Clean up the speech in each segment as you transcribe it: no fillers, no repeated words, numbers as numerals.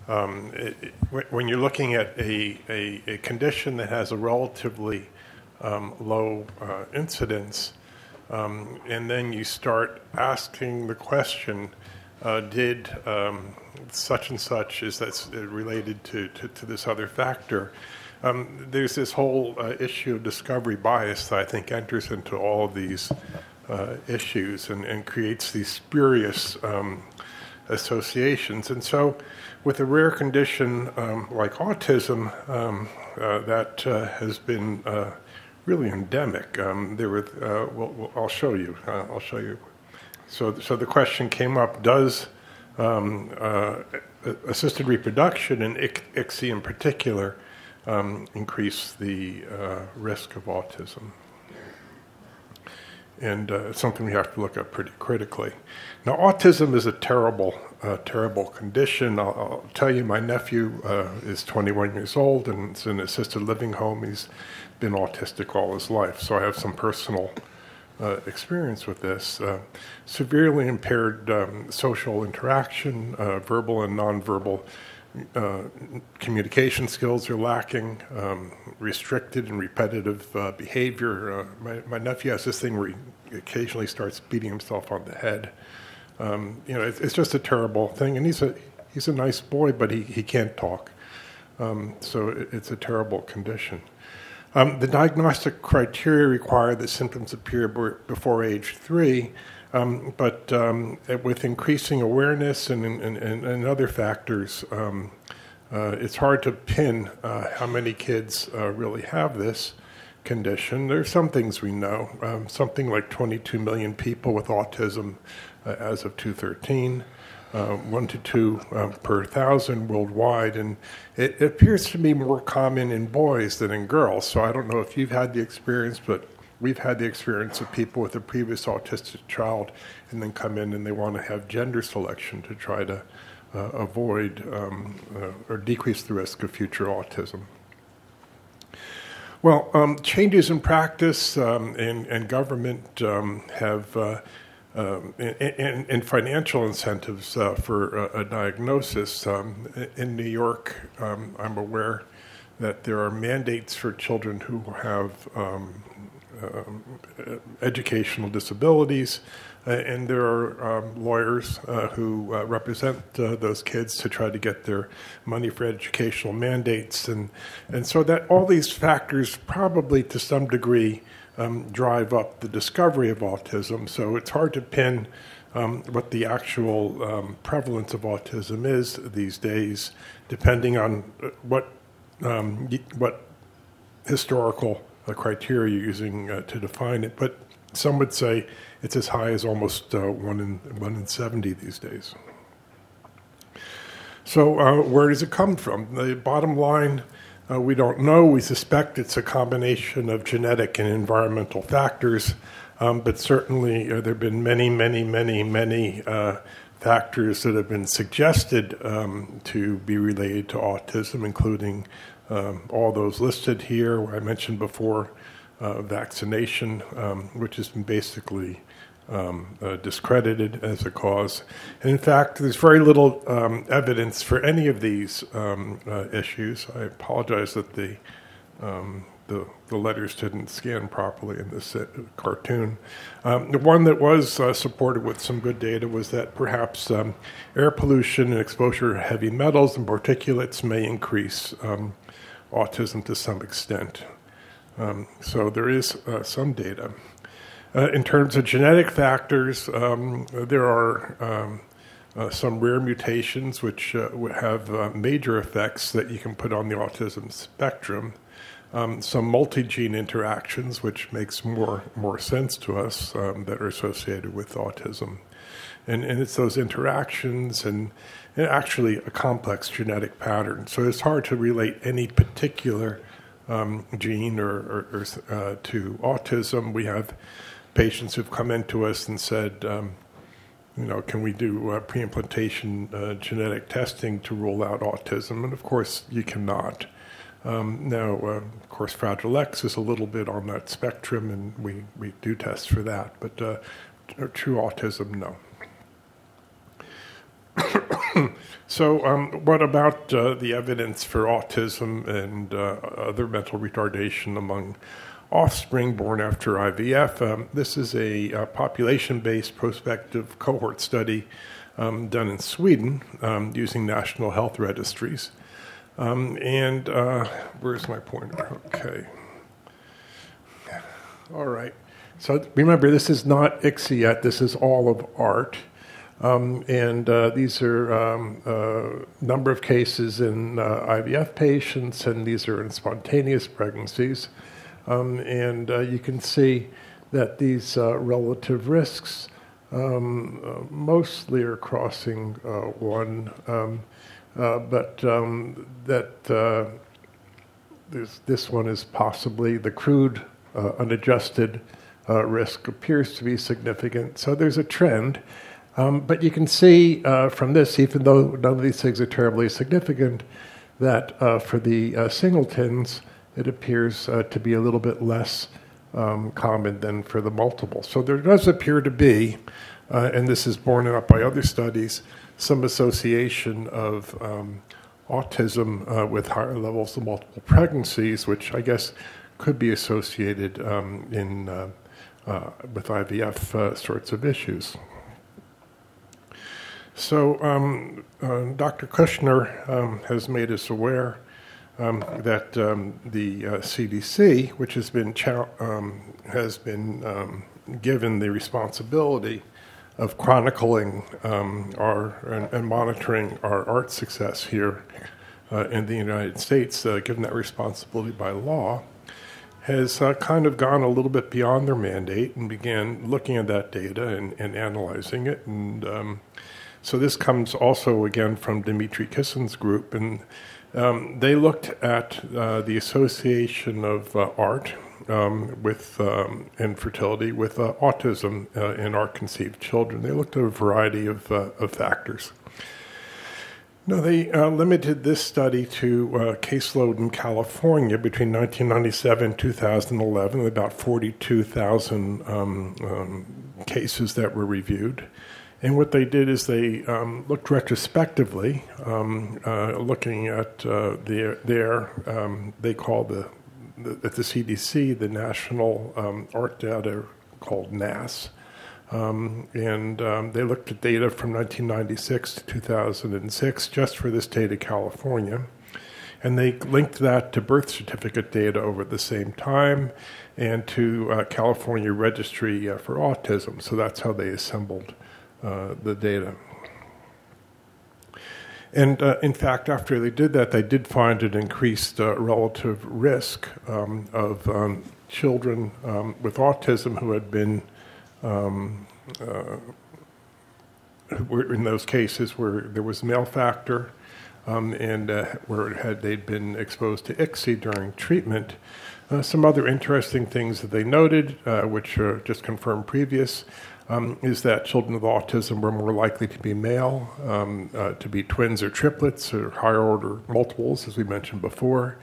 when you're looking at a condition that has a relatively low incidence, and then you start asking the question, did such and such, is that related to this other factor? There's this whole issue of discovery bias that I think enters into all of these issues and creates these spurious associations. And so with a rare condition like autism that has been really endemic, I'll show you. So the question came up, does assisted reproduction, and ICSI in particular, increase the risk of autism? And it's something we have to look at pretty critically. Now, autism is a terrible condition. I'll tell you, my nephew is 21 years old and is in an assisted living home. He's been autistic all his life, so I have some personal experience with this. Severely impaired social interaction, verbal and nonverbal communication skills are lacking, restricted and repetitive behavior. My nephew has this thing where he occasionally starts beating himself on the head. It's just a terrible thing, and he's a nice boy, but he can't talk. So it's a terrible condition. The diagnostic criteria require that symptoms appear before age 3, but with increasing awareness and other factors, it's hard to pin how many kids really have this condition. There's some things we know. Something like 22 million people with autism as of 2013. 1 to 2 per 1,000 worldwide, and it appears to be more common in boys than in girls. So I don't know if you've had the experience, but we've had the experience of people with a previous autistic child and then come in and they want to have gender selection to try to avoid or decrease the risk of future autism. Well, changes in practice and government have and financial incentives for a diagnosis. In New York, I'm aware that there are mandates for children who have educational disabilities, and there are lawyers who represent those kids to try to get their money for educational mandates. And so that all these factors probably to some degree drive up the discovery of autism. So it's hard to pin what the actual prevalence of autism is these days, depending on what historical criteria you're using to define it. But some would say it's as high as almost 1 in 70 these days. So where does it come from? The bottom line, we don't know. We suspect it's a combination of genetic and environmental factors, but certainly there have been many factors that have been suggested to be related to autism, including all those listed here. I mentioned before vaccination, which has been basically discredited as a cause. And in fact, there's very little evidence for any of these issues. I apologize that the letters didn't scan properly in this cartoon. The one that was supported with some good data was that perhaps air pollution and exposure to heavy metals and particulates may increase autism to some extent. So there is some data. In terms of genetic factors, there are some rare mutations which have major effects that you can put on the autism spectrum. Some multi-gene interactions, which makes more sense to us, that are associated with autism. And it's those interactions and actually a complex genetic pattern. So it's hard to relate any particular gene or to autism. We have patients who've come into us and said, can we do pre-implantation genetic testing to rule out autism? And of course, you cannot. Now, of course, Fragile X is a little bit on that spectrum, and we do test for that, but true autism, no. So what about the evidence for autism and other mental retardation among offspring born after IVF? This is a population-based prospective cohort study done in Sweden using national health registries. Where's my pointer? Okay. All right. So remember, this is not ICSI yet. This is all of ART. These are a number of cases in IVF patients, and these are in spontaneous pregnancies. You can see that these relative risks mostly are crossing 1, this one is possibly the crude unadjusted risk appears to be significant. So there's a trend. But you can see from this, even though none of these things are terribly significant, that for the singletons, it appears to be a little bit less common than for the multiple. So there does appear to be, and this is borne out by other studies, some association of autism with higher levels of multiple pregnancies, which I guess could be associated with IVF sorts of issues. So Dr. Kushner has made us aware that the CDC, which has been given the responsibility of chronicling and monitoring our art success here in the United States, given that responsibility by law, has kind of gone a little bit beyond their mandate and began looking at that data and analyzing it. And so this comes also again from Dimitri Kissin's group, and they looked at the association of art with infertility with autism in art-conceived children. They looked at a variety of factors. Now, they limited this study to caseload in California between 1997 and 2011, about 42,000 cases that were reviewed. And what they did is they looked retrospectively, looking at they call at the CDC, the National Art Data called NAS. They looked at data from 1996 to 2006 just for the state of California. And they linked that to birth certificate data over the same time and to California Registry for Autism. So that's how they assembled the data. And in fact, after they did that, they did find an increased relative risk of children with autism who had been were in those cases where there was male factor and where they'd been exposed to ICSI during treatment. Some other interesting things that they noted, which just confirmed previous, is that children with autism were more likely to be male, to be twins or triplets or higher order multiples, as we mentioned before,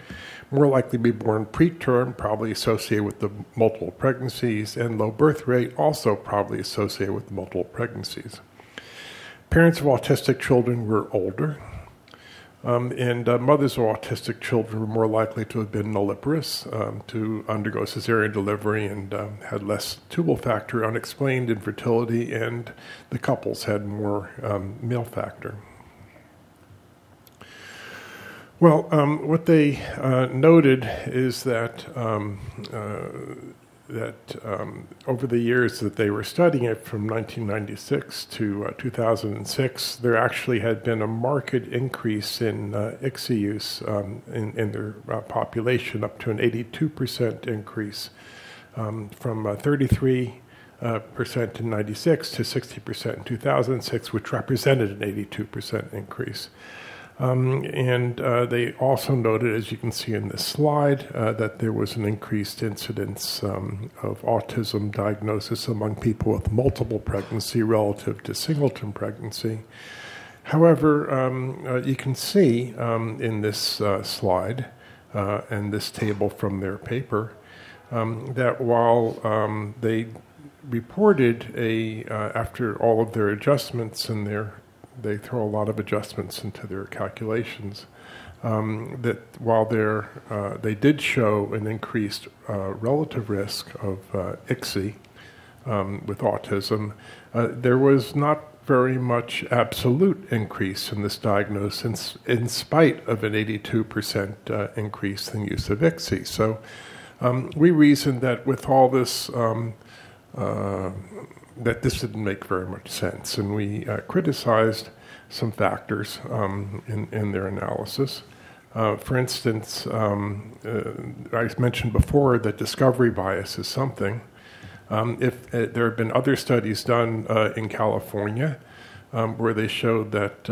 more likely to be born preterm, probably associated with the multiple pregnancies, and low birth rate, also probably associated with the multiple pregnancies. Parents of autistic children were older, and mothers of autistic children were more likely to have been nulliparous, to undergo cesarean delivery, and had less tubal factor, unexplained infertility, and the couples had more male factor. Well, what they noted is that over the years that they were studying it, from 1996 to 2006, there actually had been a marked increase in ICSI use in their population, up to an 82% increase, from 33% in 96 to 60% in 2006, which represented an 82% increase. They also noted, as you can see in this slide, that there was an increased incidence of autism diagnosis among people with multiple pregnancy relative to singleton pregnancy. However, you can see in this slide and this table from their paper that while they reported after all of their adjustments and their they throw a lot of adjustments into their calculations. That while they did show an increased relative risk of ICSI with autism, there was not very much absolute increase in this diagnosis in spite of an 82% increase in use of ICSI. So we reasoned that with all this, that this didn't make very much sense, and we criticized some factors in their analysis. For instance, I mentioned before that discovery bias is something. If there have been other studies done in California where they showed that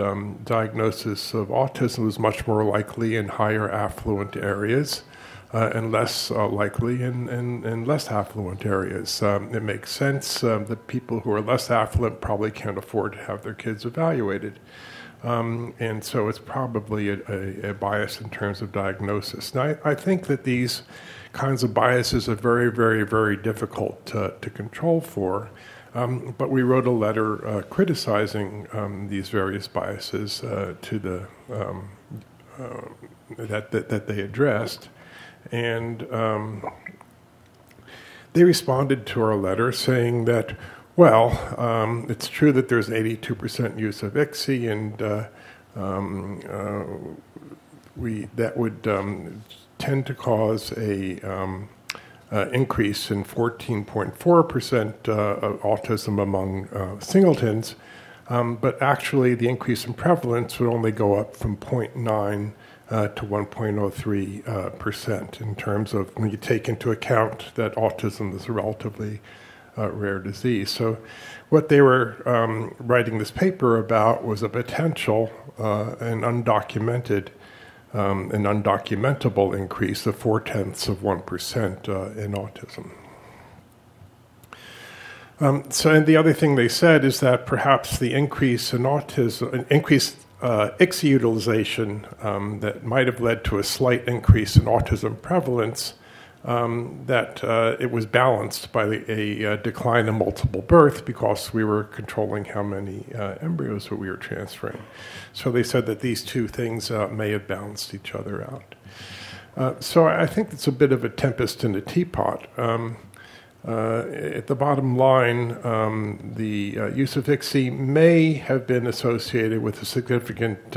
diagnosis of autism was much more likely in higher affluent areas and less likely in less affluent areas. It makes sense that people who are less affluent probably can't afford to have their kids evaluated. And so it's probably a bias in terms of diagnosis. Now, I think that these kinds of biases are very, very, very difficult to control for, but we wrote a letter criticizing these various biases to the that they addressed, and they responded to our letter saying that, well, it's true that there's 82% use of ICSI, and that would tend to cause a increase in 14.4% of autism among singletons, but actually the increase in prevalence would only go up from 0.9 to 1.03% in terms of when you take into account that autism is a relatively rare disease. So what they were writing this paper about was a potential and undocumented an undocumentable increase of 0.4% in autism. And the other thing they said is that perhaps the increase in autism, increased ICSI utilization that might have led to a slight increase in autism prevalence, that it was balanced by a decline in multiple birth because we were controlling how many embryos that we were transferring. So they said that these two things may have balanced each other out. So I think it's a bit of a tempest in a teapot. At the bottom line, the use of ICSI may have been associated with a significant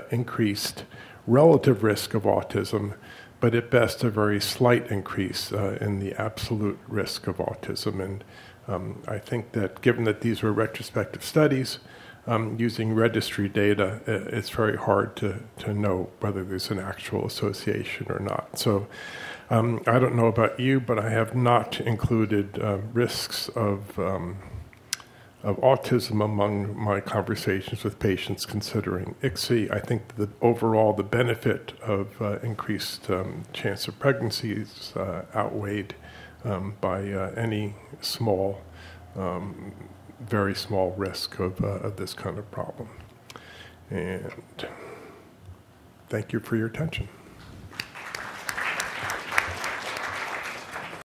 increased relative risk of autism, but at best a very slight increase in the absolute risk of autism. And I think that given that these were retrospective studies, using registry data, it's very hard to know whether there's an actual association or not. So I don't know about you, but I have not included risks of autism among my conversations with patients considering ICSI. I think that overall the benefit of increased chance of pregnancy is outweighed by any small, very small risk of this kind of problem. And thank you for your attention.